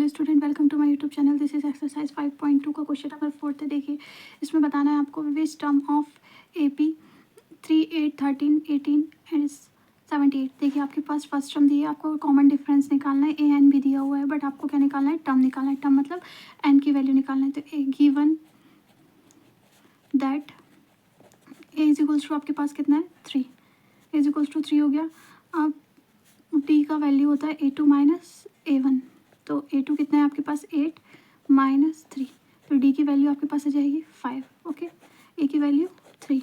Student, welcome to my YouTube channel. This is exercise 5.2 का question number 4 है। देखिए, इसमें बताना है आपको which term of AP 3, 8, 13, 18 and 78। देखिए, आपके पास फर्स्ट टर्म दी है, आपको कॉमन डिफरेंस निकालना है। AN भी दिया हुआ है, बट आपको क्या निकालना है? टर्म निकालना है। टर्म मतलब N की वैल्यू निकालना है। तो given that A is equals to आपके पास कितना है? 3। इज इक्वल्स टू 3 हो गया। अब D का वैल्यू होता है A2 माइनस A1। तो A2 कितना है आपके पास? 8 माइनस 3। तो D की वैल्यू आपके पास आ जाएगी 5। ओके, A की वैल्यू 3।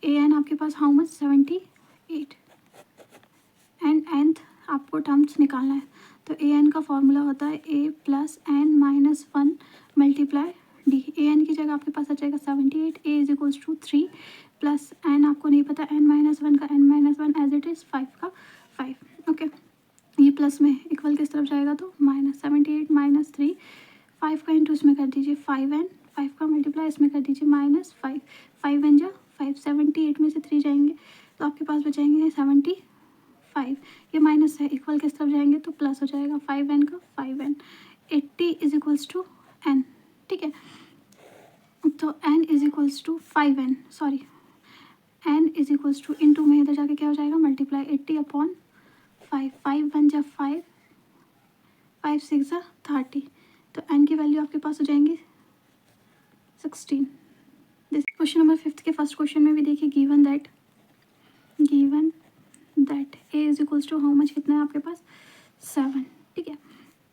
AN आपके पास हाउ मच? 78। एंड nth आपको टर्म्स निकालना है। तो AN का फॉर्मूला होता है A plus N minus 1 multiply D। AN की जगह आपके पास आ जाएगा 78। A is equals to 3 plus N आपको नहीं पता, N माइनस 1 का N minus 1 as it is 5 का 5। ओके, ये प्लस में इक्वल किस तरफ जाएगा? तो माइनस 78 माइनस 3, 5 का इंटू इसमें कर दीजिए 5n, 5 का मल्टीप्लाई इसमें कर दीजिए माइनस 5, 5n जा 5, 78 में से 3 जाएंगे तो आपके पास बचाएंगे 75। ये माइनस है, इक्वल किस तरफ जाएंगे? तो प्लस हो जाएगा 5n का 5n। 80 is equals to n। ठीक है, तो n is equals to 5n, sorry n is equals to into में इधर जाके क्या हो जाएगा? मल्टीप्लाई 80 अपॉन 5, 5 1 जा 5, 5 6 जा 30। तो n की वैल्यू आपके पास हो जाएंगी 16। दिस क्वेश्चन नंबर 5 के फर्स्ट क्वेश्चन में भी देखिए, given that A is equals to how much? कितना है आपके पास? 7। ठीक है,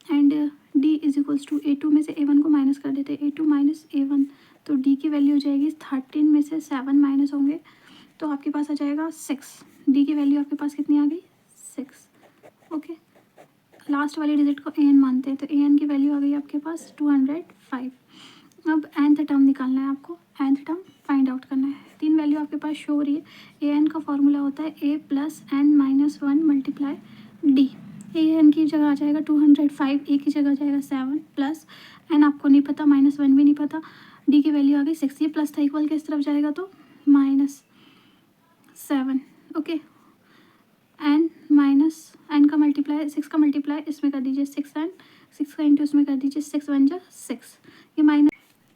and D is equals to A2 में से A1 को माइनस कर देते हैं, A2 माइनस A1। तो D की वैल्यू हो जाएगी 13 में से 7 माइनस होंगे तो आपके पास आ जाएगा 6। D की वैल्यू आपके पास कितनी आ गई? 6। ओके, लास्ट वाली डिजिट को AN मानते हैं, तो AN की वैल्यू आ गई आपके पास 205। अब nth टर्म निकालना है आपको, nth टर्म फाइंड आउट करना है। 3 वैल्यू आपके पास शो हो रही है। AN का फॉर्मूला होता है A plus N minus 1 multiply D। AN की जगह आ जाएगा 205, A की जगह आ जाएगा 7 प्लस N आपको नहीं पता, माइनस 1 भी नहीं पता, D की वैल्यू आ गई 6। ये प्लस था, इक्वल किस तरफ जाएगा? तो minus 7। Okay, N minus N का मल्टीप्लाई 6 का मल्टीप्लाई इसमें कर दीजिए 6n, 6 का इंटू इसमें कर दीजिए 6 1 जा 6। ये माइनस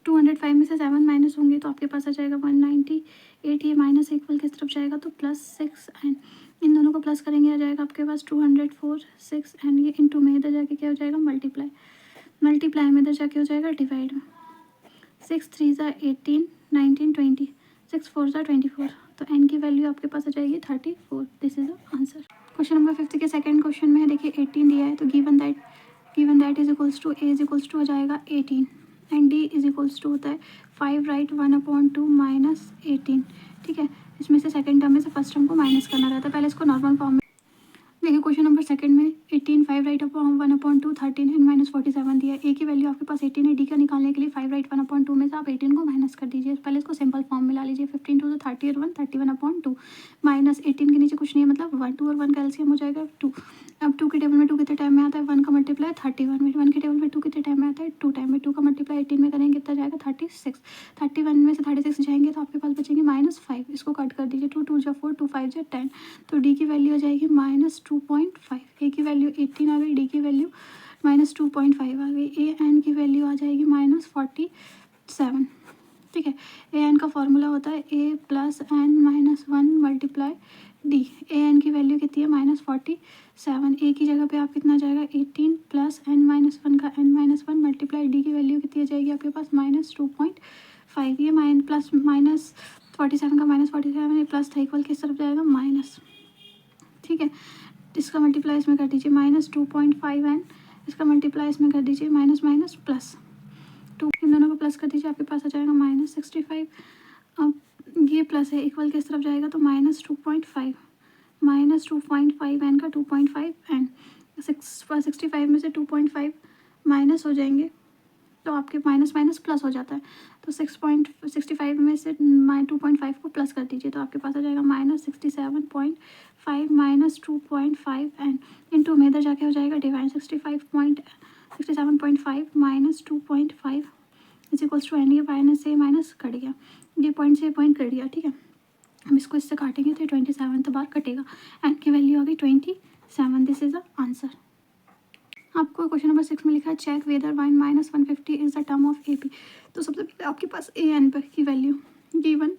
205 में से 7 माइनस होंगे तो आपके पास आ जाएगा 198। ये माइनस इक्वल किस तरफ जाएगा? तो प्लस 6n। इन दोनों को प्लस करेंगे आ जाएगा आपके पास 204 6n। ये इंटू में इधर जाके क्या हो जाएगा? मल्टीप्लाई, मल्टीप्लाई में इधर जाके हो जाएगा डिवाइड में। 6 3 ज़ा 18, 19 20, 6 4 ज़ा 24। तो n की वैल्यू आपके पास आ जाएगी 34। This is the answer. Question number 5 के सेकंड क्वेश्चन में है, देखिए 18 दिया है। तो given that is equals to A is equals to हो जाएगा 18 and D is equals to होता है 5 राइट 1/2 माइनस 18। ठीक है, इसमें से सेकंड टर्म में से फर्स्ट टर्म को माइनस करना रहता है। पहले इसको नॉर्मल फॉर्म में देखिए। क्वेश्चन नंबर सेकंड में 18 5 राइट अपॉन 1/2 13 एंड माइनस 47 दिया है। A की वैल्यू आपके पास 18 है। D का निकालने के लिए 5 राइट 1/2 में से आप 18 को माइनस कर दीजिए। पहले इसको सिंपल फॉर्म में ला लीजिए। 15 2 30 और 1 31/2 माइनस 18 के नीचे कुछ नहीं है, मतलब 1 2 और 1 का एलसीएम हो जाएगा 2। अब 2 के टेबल में 2 कितने टाइम में आता है? 1 का मल्टीप्लाई 31 में। 1 के टेबल में 2 कितने टाइम में आता है? 2 टाइम में। 2 का मल्टीप्लाई 18 में करेंगे कितना जाएगा? 36। 31 में से 36 जाएंगे तो आपके पास बचेंगे -5। इसको कट कर दीजिए, 2 2 जा 4, 2 5 जा 10। तो D की वैल्यू हो जाएगी -2.5। A की वैल्यू 18 आ गई, D की वैल्यू -2.5 आ गई। AN की वैल्यू आ जाएगी -47। ठीक है, AN का फॉर्मूला होता है A plus N minus 1 multiply D। AN की वैल्यू कितनी है? -47। A की जगह पे आप कितना जाएगा? 18 प्लस N माइनस 1 का N माइनस 1 मल्टीप्लाई D की वैल्यू कितनी आ जाएगी आपके पास? -2.5। ये प्लस माइनस 47 का -47, ये प्लस था, इक्वल किस तरफ जाएगा? माइनस। ठीक है, इसका मल्टीप्लाई इसमें कर दीजिए -2.5n, इसका मल्टीप्लाई इसमें कर दीजिए माइनस माइनस प्लस 2। इन दोनों को प्लस कर दीजिए, आपके पास आ जाएगा -65। अब ये प्लस है, इक्वल किस तरफ जाएगा? तो -2.5, -2.5n का 2.5n। 65 में से 2.5 माइनस हो जाएंगे तो आपके माइनस माइनस प्लस हो जाता है। तो 6.65 में से 2.5 को प्लस कर दीजिए तो आपके पास आ जाएगा -67.5 माइनस 2.5n इंटू में इधर जाके हो जाएगा डिवाइड। 67.5 माइनस 2.5 इज इक्वल्स टू n। ये माइनस से माइनस कट गया, ये पॉइंट से पॉइंट कट गया। ठीक है, हम इसको इससे काटेंगे तो 27 बार कटेगा। n की वैल्यू आ गई 27। This is the answer. आपको क्वेश्चन नंबर 6 में लिखा है check whether wine -150 is the term of AP। तो सबसे पहले आपके पास AN पर की वैल्यू गिवन,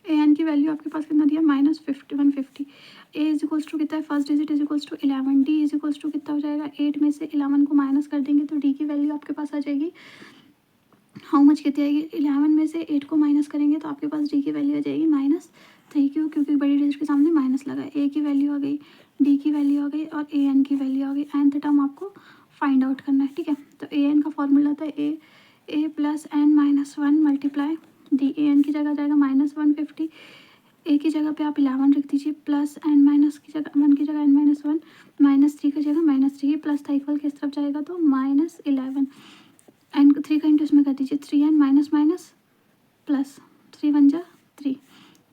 AN की वैल्यू आपके पास कितना दिया -150। A इज इक्वल्स टू कितना है, first digit is equals to 11। D is equals to कितना हो जाएगा, 8 में से 11 को माइनस कर देंगे तो D की वैल्यू आपके पास आ जाएगी हाउ मच कितनी आएगी, 11 में से 8 को माइनस करेंगे तो आपके पास D की वैल्यू आ जाएगी -3। क्योंकि बड़ी डिजिट के सामने माइनस लगा है। A की वैल्यू आ गई, D की वैल्यू आ गई और AN की वैल्यू आ गई। nth टर्म आपको फाइंड आउट करना है, ठीक है। तो AN का फॉर्मूला होता है A plus n minus 1 multiply D। AN की जगह जाएगा -150, A की जगह पे आप 11 रख दीजिए, प्लस n माइनस की जगह 1 की जगह n-1, -3 की जगह -3, प्लस था इक्वल किस तरफ जाएगा तो -11, एन 3 का इंटू इसमें कर दीजिए, 3n माइनस माइनस प्लस, 3 1 जा 3,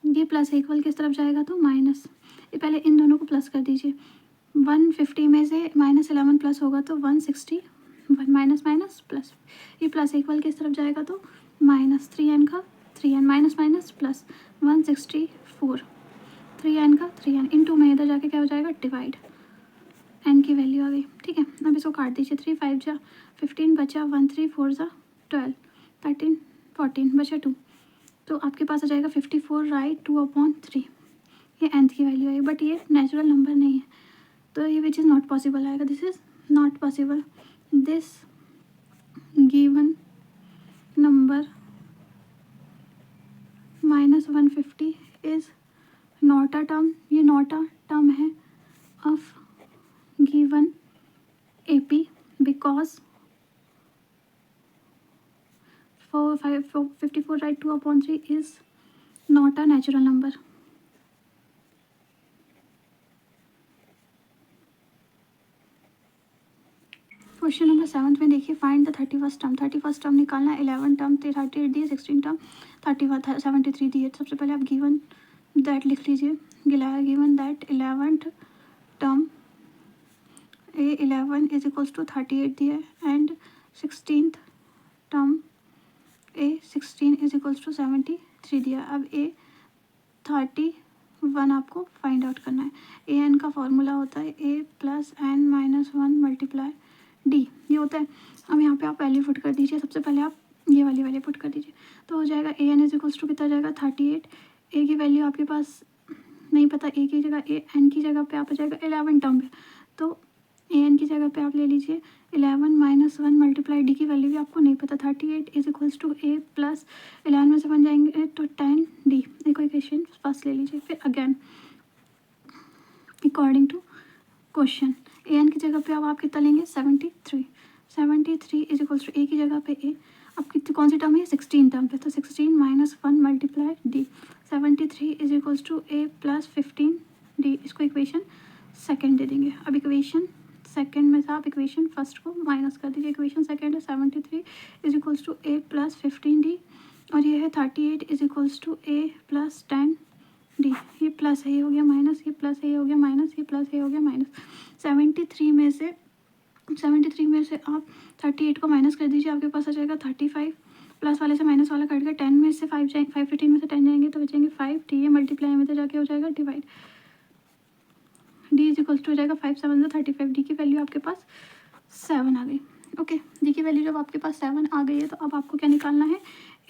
ये प्लस इक्वल किस तरफ जाएगा तो माइनस। ये पहले इन दोनों को प्लस कर दीजिए, 150 में से -11 प्लस होगा तो 160, माइनस माइनस प्लस, ये प्लस इक्वल किस तरफ जाएगा तो माइनस, 3n का 3n minus minus plus 164, 3n का 3n इंटू में इधर जाके क्या हो जाएगा डिवाइड, n की वैल्यू आ गई, ठीक है। अब इसको काट दीजिए, 3 5 जा 15 बचा, 1 3 4 जा 12, 13 14 बचा 2, तो आपके पास आ जाएगा 54 राइट 2/3, ये nth की वैल्यू है। बट ये नेचुरल नंबर नहीं है तो ये विच इज़ नॉट पॉसिबल आएगा, this is not possible, this given number -150 is not a term, ये नॉट अ टर्म है of given AP because 54 right 2/3 is not a natural number। Question number 7 में देखिए, find the 31st term निकालना है, 11 term 38 दिए, 16 term 73 दिए। सबसे पहले आप गिवन दैट लिख लीजिए, given that 11th term A11 is equals to 38 दिया and 16th term A16 is equals to 73 दिया। अब A31 आपको फाइंड आउट करना है। AN का फॉर्मूला होता है A plus n minus 1 multiply D, ये होता है। अब यहाँ पे आप वैल्यू पुट कर दीजिए, सबसे पहले आप ये वाली वैल्यू पुट कर दीजिए तो हो जाएगा AN इज इक्वल्स टू कितना जाएगा 38। A की वैल्यू आपके पास नहीं पता, A की जगह AN की जगह पे आप आ जाएगा 11 टर्म पे, तो AN की जगह पे आप ले लीजिए 11 माइनस 1 मल्टीप्लाई D की वैल्यू भी आपको नहीं पता, 38 is equals to A plus 11 में से बन जाएंगे तो 10 D। एक इक्वेशन फर्स्ट ले लीजिए, फिर again according to question AN की जगह पे अब आप कितना लेंगे 73 इज इक्वल्स टू A की जगह पे A, अब कितनी कौन सी टर्म है 16 टर्म पे, तो 16 minus 1 multiply D, 73 is equals to A plus 15 D। इसको इक्वेशन सेकेंड दे देंगे। अब इक्वेशन सेकेंड में से आप इक्वेशन फर्स्ट को माइनस कर दीजिए, इक्वेशन सेकेंड है 73 is equals to A plus 15 D और ये है 38 is equals to A plus 10 D। ये प्लस है, ये हो गया माइनस, ये प्लस है, ये हो गया माइनस, ये प्लस है, ये हो गया माइनस। 73 में से आप 38 को माइनस कर दीजिए, आपके पास आ जाएगा 35, प्लस वाले से माइनस वाला कट गया, 10 में से 5 जाएंगे, 5 15 में से 10 जाएंगे तो बचेंगे 5 D, ये मल्टीप्लाई में तो जाके हो जाएगा divide, D is equals to हो जाएगा 5 7 35, D की वैल्यू आपके पास 7 आ गई। ओके, D की वैल्यू जब आपके पास 7 आ गई है तो अब आपको क्या निकालना है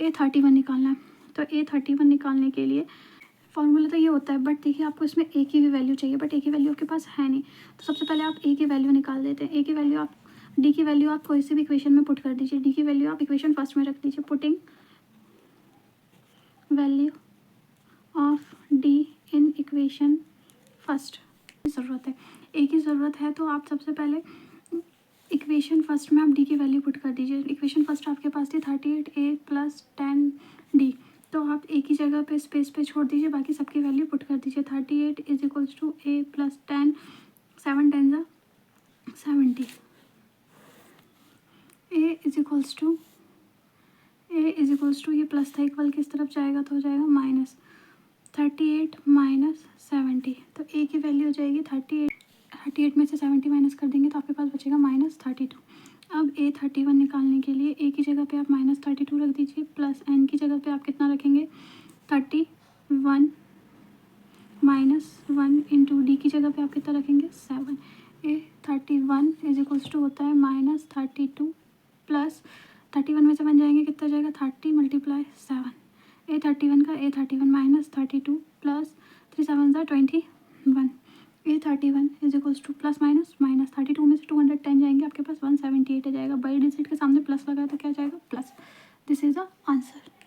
A31 निकालना है। तो A31 निकालने के लिए फॉर्मूला तो ये होता है, बट देखिए आपको इसमें A की भी वैल्यू चाहिए, बट A की वैल्यू आपके पास है नहीं, तो सबसे पहले आप A की वैल्यू निकाल देते हैं। A की वैल्यू आप D की वैल्यू आप कोई सी भी इक्वेशन में पुट कर दीजिए, D की वैल्यू आप इक्वेशन फर्स्ट में रख दीजिए, putting value of D in equation first ज़रूरत है, A की ज़रूरत है, तो आप सबसे पहले इक्वेशन फर्स्ट में आप D की वैल्यू पुट कर दीजिए। इक्वेशन फर्स्ट आपके पास थी 38 A प्लस 10 D, तो आप A की जगह पे स्पेस पे छोड़ दीजिए, बाकी सबकी वैल्यू पुट कर दीजिए। 38 is equals to A plus 10, 7 10 जा 70, A इज इक्वल्स टू ये प्लस था इक्वल किस तरफ जाएगा तो हो जाएगा माइनस, 38 माइनस 70, तो A की वैल्यू हो जाएगी 38 में से 70 माइनस कर देंगे तो आपके पास बचेगा -32। अब A31 निकालने के लिए A की जगह पे आप -32 रख दीजिए, प्लस N की जगह पे आप कितना रखेंगे 31 -1 इंटू D की जगह पे आप कितना रखेंगे 7, A31 इज इक्वल्स टू होता है -32 प्लस 31 में से बन जाएंगे कितना जाएगा 30 × 7 A31 का A31 -32 plus 3 7 21 A31 is equals two plus minus -32 में से 210 जाएंगे आपके पास 178 आ जाएगा। बड़ी डिजिट के सामने प्लस लगा तो क्या जाएगा plus. This is the answer.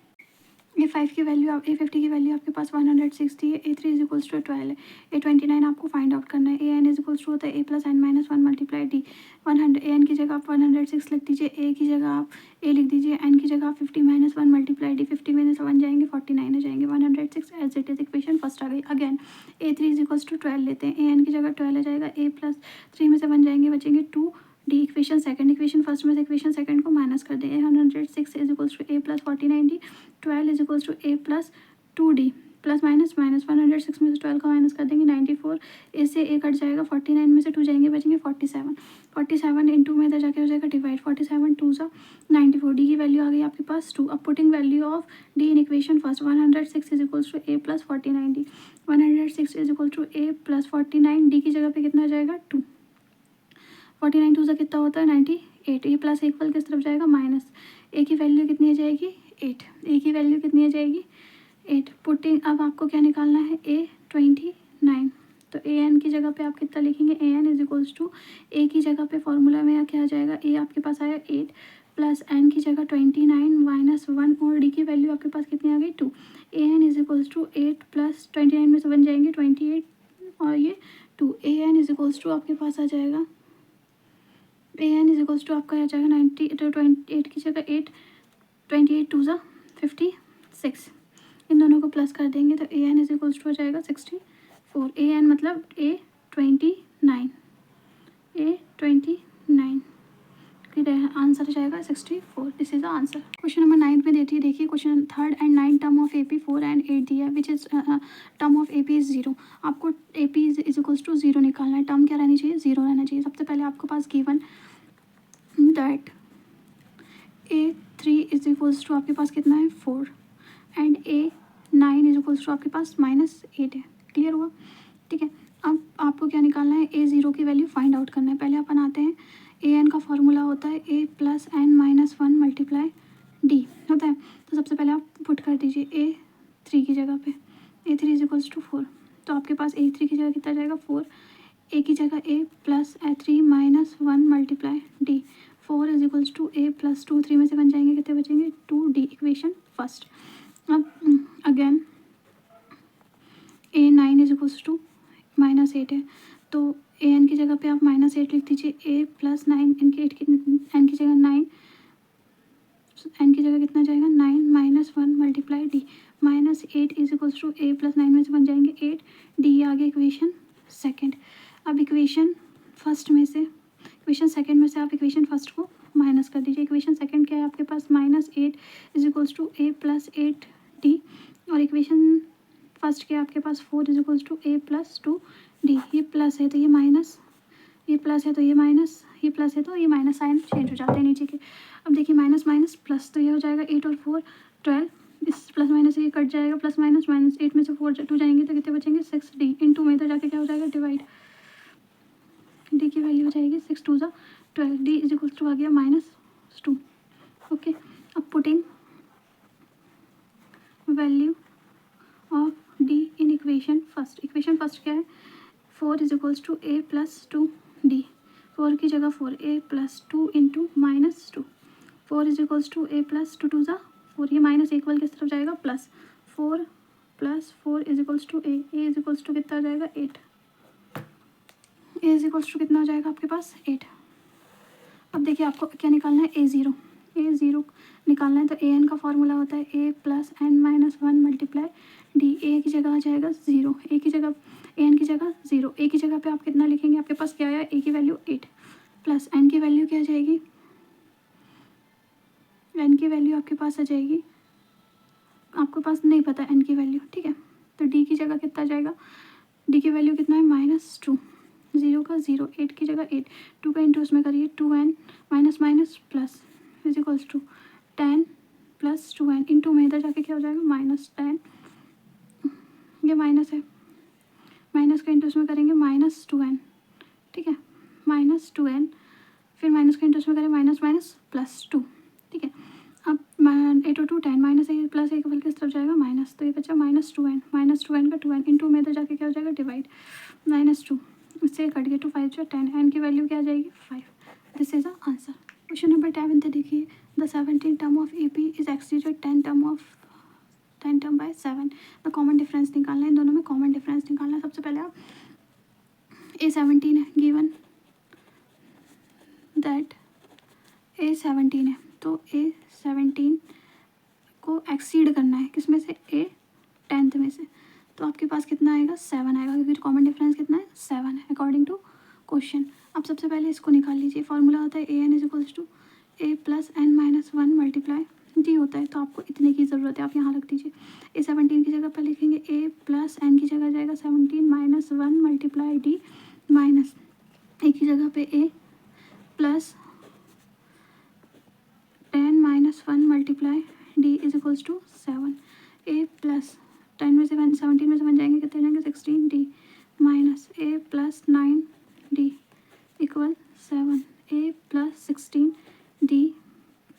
A5 की वैल्यू A50 की वैल्यू आपके पास 160 है। A3 इज इक्वल्स टू 12 है। A29 आपको फाइंड आउट करना है। AN इज इक्वल्स टू होता है A + n - 1 × D 100। AN की जगह आप 106 लिख दीजिए, A की जगह आप A लिख दीजिए, N की जगह आप 50 - 1 × D 50 में से 1 जाएंगे 49 हो जाएंगे 106 as it is. Equation first आ गई। Again A3 is equals to 12 लेते हैं। AN की जगह 12 आ जाएगा, A + 3 में से 1 जाएंगे बचेंगे 2 D। Equation second, equation first में से इक्वेशन सेकंड को माइनस कर दें। 106 is equals to A + 49 D 12 is equals to A + 2D plus minus 106 में से 12 का माइनस कर देंगे 94। ए से ए कट जाएगा 49 में से 2 जाएंगे बचेंगे 47। 47 इंटू में इधर जाके हो जाएगा डिवाइड 47 2 सा 94। डी की वैल्यू आ गई आपके पास 2। अब putting value of D in equation first 106 is equals to A + 49 D 106 is equal to A + 49 D की जगह पे कितना जाएगा 2। 49 2 सा कितना होता है 98। ए प्लस इक्वल किस तरफ जाएगा माइनस। ए की वैल्यू कितनी आ जाएगी 8। ए की वैल्यू कितनी आ जाएगी 8। पुटिंग अब आपको क्या निकालना है A29। तो AN की जगह पे आप कितना लिखेंगे AN is equals to A की जगह पे फॉर्मूला में क्या आ जाएगा A आपके पास आया 8 प्लस N की जगह 29 - 1 और D की वैल्यू आपके पास कितनी आ गई 2। AN is equals to 8 plus 29 में से बन जाएंगे 28 और ये 2। AN इज इक्वल्स टू आपके पास आ जाएगा AN इज इक्वल्स टू आपका आ जाएगा 90 तो 28 की जगह 8 28 2 सा 56। इन दोनों को प्लस कर देंगे तो AN इज इक्वल्स टू हो जाएगा 64। AN मतलब A29 आंसर हो जाएगा 64। This is the answer. Question number 9 में देती है, देखिए question 3rd and 9 term of AP 4 and 8 दिया है which is term of AP is 0। आपको AP इज इक्वल्स टू 0 निकालना है। टर्म क्या रहनी चाहिए 0 रहना चाहिए। सबसे पहले आपके पास given that A3 is equals to आपके पास कितना है 4 and A9 is equals to आपके पास -8 है। क्लियर हुआ, ठीक है। अब आपको क्या निकालना है A0 की वैल्यू फाइंड आउट करना है। पहले अपन आते हैं AN का फॉर्मूला होता है A + n - 1 × D होता है। तो सबसे पहले आप पुट कर दीजिए A3 की जगह पे A3 इज इक्वल्स टू 4। तो आपके पास A3 की जगह कितना जाएगा 4। A की जगह A + 3 - 1 × D 4 is equals to A + 2 3 में से बन जाएंगे कितने बचेंगे 2D। Equation first. अब again A9 is equals to -8 है तो AN की जगह पे आप -8 लिख दीजिए। A + 9 N की जगह 9 N की जगह कितना जाएगा 9 - 1 × D -8 is equals to A + 9 में से बन जाएंगे 8 D आ गया इक्वेशन सेकेंड। अब इक्वेशन सेकेंड में से आप इक्वेशन फर्स्ट को माइनस कर दीजिए। इक्वेशन सेकेंड क्या है आपके पास -8 is equals to A + 8 D और इक्वेशन फर्स्ट क्या है आपके पास 4 is equals to A + 2 D। ये प्लस है तो ये माइनस, ये प्लस है तो ये माइनस, ये प्लस है तो ये माइनस, साइन चेंज हो जाते हैं नीचे के। अब देखिए माइनस माइनस प्लस तो ये हो जाएगा 8 और 4 12। इस प्लस माइनस ये कट जाएगा प्लस माइनस -8 में से 4 2 जाएंगे तो कितने बचेंगे 6 D इंटू में तो जाके क्या हो जाएगा डिवाइड। D की वैल्यू हो जाएगी 6 2 सा 12 D इज इक्वल्स टू आ गया -2। ओके, अब putting value of D in equation first क्या है 4 is equals to A + 2 D 4 की जगह 4 A + 2 into -2 4 is equals to A + 2 2 सा 4 ये माइनस इक्वल किस तरफ जाएगा plus 4 + 4 is equals to A is equals to कितना आ जाएगा 8। A इज इक्वल्स टू कितना हो जाएगा आपके पास 8। अब देखिए आपको क्या निकालना है A0 निकालना है तो AN का फॉर्मूला होता है A + n - 1 × D। A की जगह आ जाएगा 0, A की जगह AN की जगह 0, A की जगह पे आप कितना लिखेंगे आपके पास क्या आया A की वैल्यू 8 प्लस N की वैल्यू क्या आ जाएगी N की वैल्यू आपके पास आ जाएगी, आपके पास नहीं पता N की वैल्यू, ठीक है। तो D की जगह कितना जाएगा D की वैल्यू कितना है -2 0 का 0 8 की जगह 8 2 का इंटू उसमें करिए 2n minus plus is equals to 10 + 2n into में इधर जाके क्या हो जाएगा -10। ये माइनस है, माइनस का इंटू उसमें करेंगे -2n, ठीक है। माइनस 2n, फिर माइनस का इंटरेस्ट में करें माइनस माइनस प्लस 2, ठीक है। अब 8 और 2 10, माइनस ए प्लस ए का फल किस तरफ जाएगा माइनस, तो ये बचा -2n, -2n का 2n इंटू में इधर जाके क्या हो जाएगा डिवाइड, -2 इससे कट गया, 2 5 जो 10, एन की वैल्यू क्या आ जाएगी 5। This is the answer. Question number 11 देखिए, the 17 term of A P is exceeded 10 term by 7, the common difference निकालना है, इन दोनों में कॉमन डिफरेंस निकालना है। सबसे पहले आप A17 है गिवन दैट A17 है, तो A17 को एक्सीड करना है किस में से, A 10th में से, तो आपके पास कितना आएगा 7 आएगा, क्योंकि कॉमन डिफरेंस कितना है 7 है अकॉर्डिंग टू क्वेश्चन। अब सबसे पहले इसको निकाल लीजिए, फॉर्मूला होता है AN is equals to A plus N minus 1 multiply D होता है, तो आपको इतने की ज़रूरत है, आप यहाँ रख दीजिए। A17 की जगह पर लिखेंगे A प्लस एन की जगह जाएगा 17 minus 1 multiply D, minus A की जगह पे A plus 10 minus 1 multiply D is equals to 7, A plus 10 में से 1 17 में से 1 जाएंगे, कितने जाएंगे 16 D, minus A plus 9 D equal 7, A plus 16 D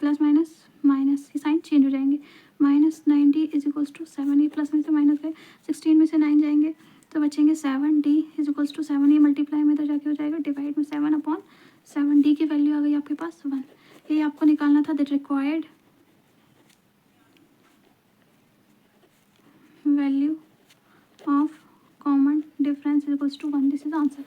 plus minus minus, ये साइन चेंज हो जाएंगे, -9d इज इक्वल्स टू 7, ये प्लस में से माइनस गए, 16 में से 9 जाएंगे तो बचेंगे 7d इज इक्वल्स टू 7, ये मल्टीप्लाई में तो जाके हो जाएगा डिवाइड में 7/7, डी की वैल्यू आ गई आपके पास 1। ये आपको निकालना था that required value of common difference is equals to 1, this is answer.